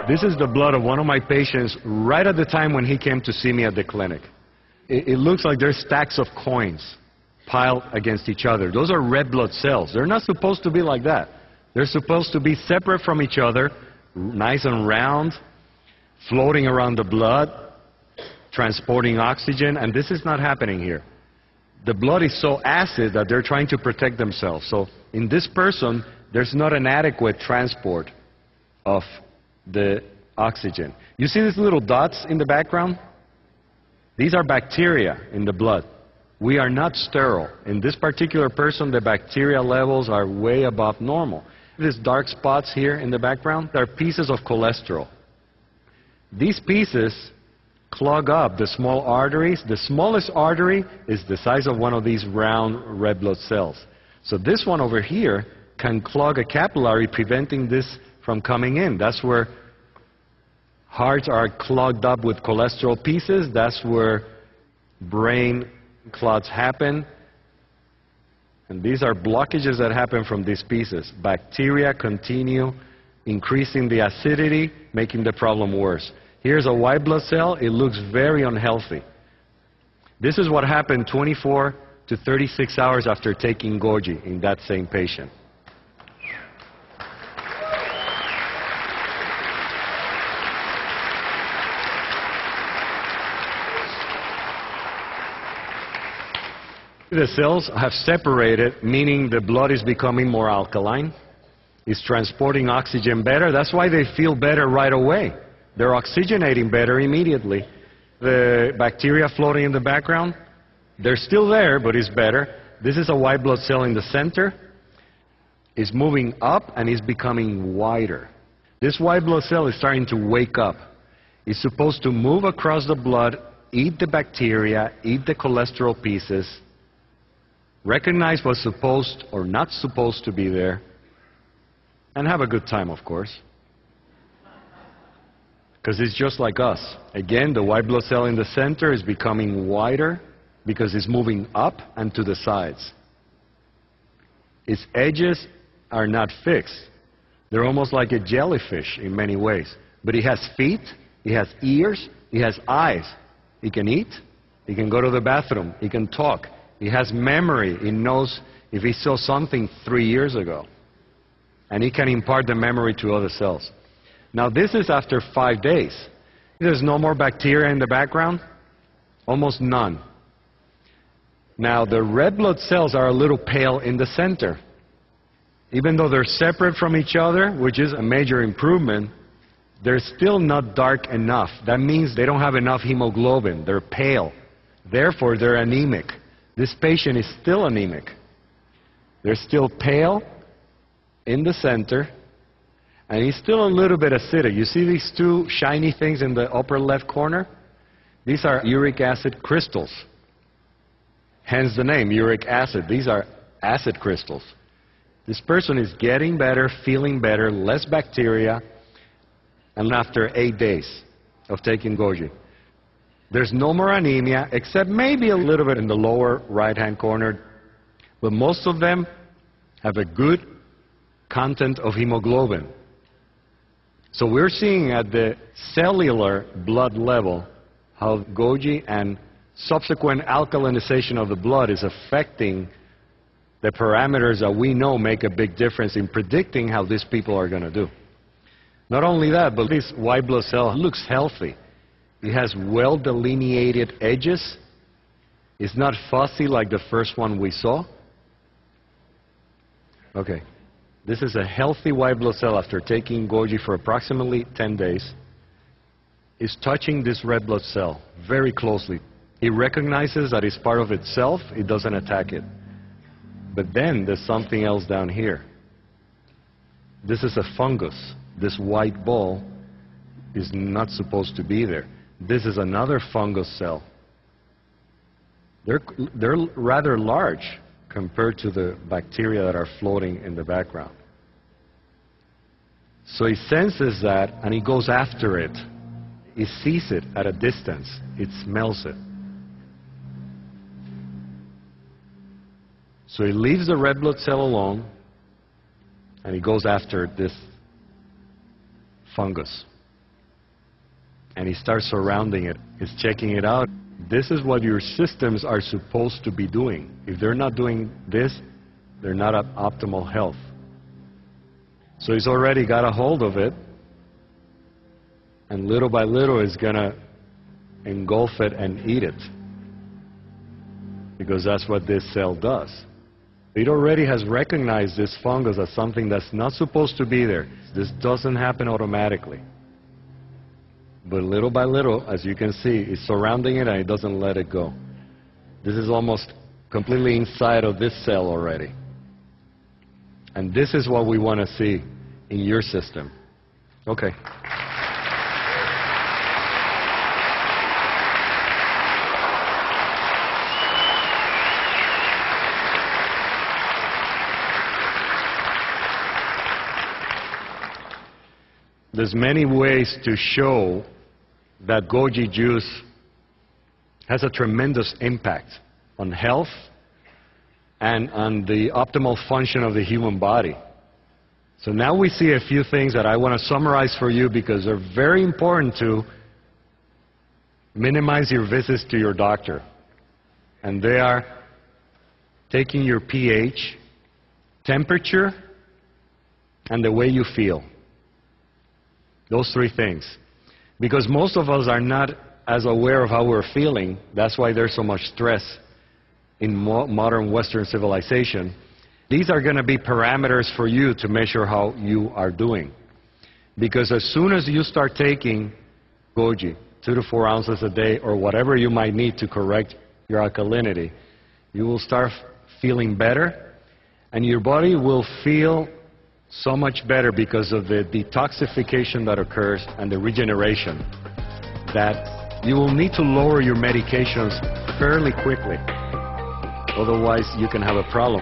This is the blood of one of my patients right at the time when he came to see me at the clinic. It looks like there's stacks of coins piled against each other. Those are red blood cells. They're not supposed to be like that. They're supposed to be separate from each other, nice and round, floating around the blood, transporting oxygen, and this is not happening here. The blood is so acid that they're trying to protect themselves. So in this person, there's not an adequate transport of the oxygen. You see these little dots in the background? These are bacteria in the blood. We are not sterile. In this particular person, the bacteria levels are way above normal. These dark spots here in the background are pieces of cholesterol. These pieces clog up the small arteries. The smallest artery is the size of one of these round red blood cells. So this one over here can clog a capillary, preventing this from coming in. That's where hearts are clogged up with cholesterol pieces. That's where brain clots happen. And these are blockages that happen from these pieces. Bacteria continue increasing the acidity, making the problem worse. Here's a white blood cell. It looks very unhealthy. This is what happened 24 to 36 hours after taking goji in that same patient. The cells have separated, meaning the blood is becoming more alkaline. It's transporting oxygen better. That's why they feel better right away. They're oxygenating better immediately. The bacteria floating in the background, they're still there, but it's better. This is a white blood cell in the center. It's moving up and it's becoming wider. This white blood cell is starting to wake up. It's supposed to move across the blood, eat the bacteria, eat the cholesterol pieces, recognize what's supposed or not supposed to be there, and have a good time, of course. Because it's just like us. Again, the white blood cell in the center is becoming wider because it's moving up and to the sides. Its edges are not fixed. They're almost like a jellyfish in many ways. But it has feet, it has ears, it has eyes. It can eat, it can go to the bathroom, it can talk. It has memory. It knows if it saw something 3 years ago. And it can impart the memory to other cells. Now this is after 5 days. There's no more bacteria in the background. Almost none. Now the red blood cells are a little pale in the center. Even though they're separate from each other, which is a major improvement, they're still not dark enough. That means they don't have enough hemoglobin. They're pale. Therefore, they're anemic. This patient is still anemic. They're still pale in the center, and he's still a little bit acidic. You see these two shiny things in the upper left corner? These are uric acid crystals. Hence the name, uric acid. These are acid crystals. This person is getting better, feeling better, less bacteria, and after 8 days of taking goji. There's no more anemia, except maybe a little bit in the lower right-hand corner, but most of them have a good content of hemoglobin. So we're seeing at the cellular blood level how goji and subsequent alkalinization of the blood is affecting the parameters that we know make a big difference in predicting how these people are going to do. Not only that, but this white blood cell looks healthy. It has well-delineated edges. It's not fussy like the first one we saw. Okay. This is a healthy white blood cell after taking goji for approximately 10 days. It's touching this red blood cell very closely. It recognizes that it's part of itself. It doesn't attack it. But then there's something else down here. This is a fungus. This white ball is not supposed to be there. This is another fungus cell. They're rather large compared to the bacteria that are floating in the background. So he senses that and he goes after it. He sees it at a distance. It smells it. So he leaves the red blood cell alone and he goes after this fungus. and he starts surrounding it. He's checking it out. This is what your systems are supposed to be doing. If they're not doing this, they're not at optimal health. So he's already got a hold of it, and little by little is going to engulf it and eat it, because that's what this cell does. It already has recognized this fungus as something that's not supposed to be there. This doesn't happen automatically. But little by little, as you can see, it's surrounding it and it doesn't let it go. This is almost completely inside of this cell already. And this is what we want to see in your system. Okay. There's many ways to show that goji juice has a tremendous impact on health and on the optimal function of the human body. So now we see a few things that I want to summarize for you because they're very important to minimize your visits to your doctor. And they are taking your pH, temperature, and the way you feel. Those three things. Because most of us are not as aware of how we're feeling. That's why there's so much stress in modern Western civilization. These are going to be parameters for you to measure how you are doing. Because as soon as you start taking goji, 2 to 4 ounces a day, or whatever you might need to correct your alkalinity, you will start feeling better, and your body will feel so much better because of the detoxification that occurs and the regeneration, that you will need to lower your medications fairly quickly. Otherwise, you can have a problem.